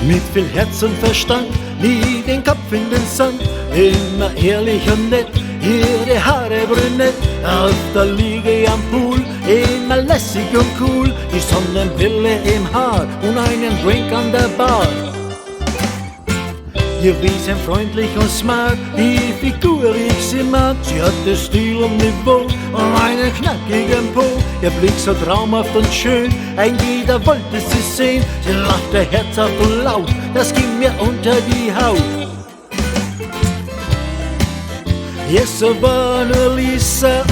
Mit viel Herz und Verstand, nie den Kopf in den Sand, immer ehrlich und nett, ihre Haare brünett, auf der Liege am Pool, immer lässig und cool, die Sonnenbrille im Haar und einen Drink an der Bar. Ihr Wesen freundlich und smart, die Figur ich sie mag. Sie hatte Stil und Niveau und einen knackigen Po. Ihr Blick so traumhaft und schön, ein jeder wollte sie sehen. Sie lachte herzhaft und laut, das ging mir unter die Haut. Yes, so war nur Lisa.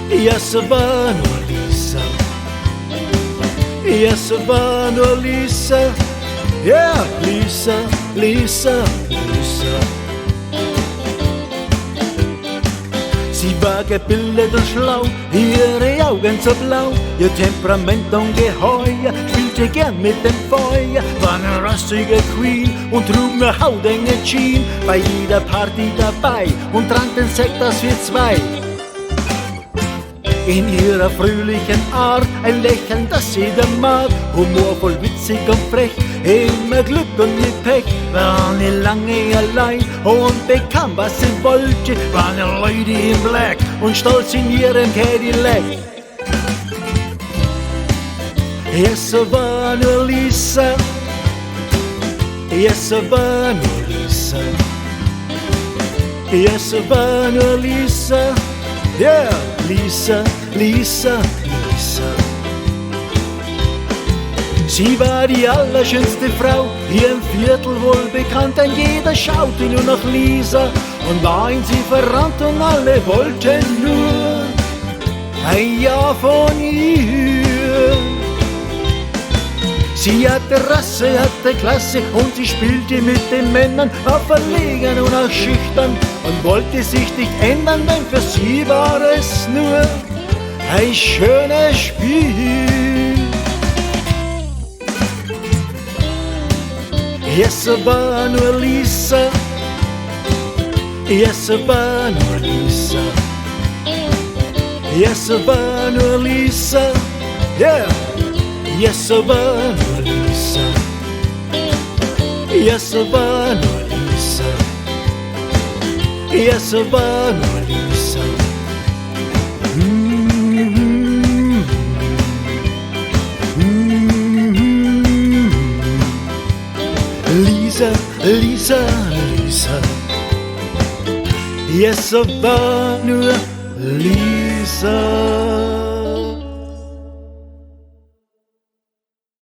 Yes, so war nur Lisa. Yes, so war nur Lisa. Yeah, Lisa, Lisa, Lisa. Sie war gebildet und schlau, ihre Augen so blau, ihr Temperament ungeheuer, spielte gern mit dem Feuer, war eine rassige Queen und trug ne hautenge Jeans, bei jeder Party dabei und trank den Sekt aus für zwei. In ihrer fröhlichen Art ein Lächeln, das jeder mag, humorvoll, witzig und frech, immer Glück und nie Pech, war nie lange allein und bekam, was sie wollte, war eine Lady in Black und stolz in ihrem Cadillac. Yes, so war nur Lisa. Yes, so war nur Lisa. Yes, so war nur Lisa. Yeah, Lisa, Lisa, Lisa. Sie war die allerschönste Frau, hier im Viertel wohl bekannt, denn jeder schaute nur nach Lisa und war in sie verrannt und alle wollten nur ein Ja von ihr. Sie hatte Rasse, hatte Klasse und sie spielte mit den Männern, war verlegen und auch schüchtern und wollte sich nicht ändern, denn für sie war es nur ein schönes Spiel. Yes, so war nur Lisa. Yes, so war nur Lisa. Yes, so war nur Lisa. Yeah. Yes, so war nur Lisa. Yes, so war nur Lisa. Yes, so war nur Lisa. Lisa, Lisa, Lisa. Yes, so war nur Lisa.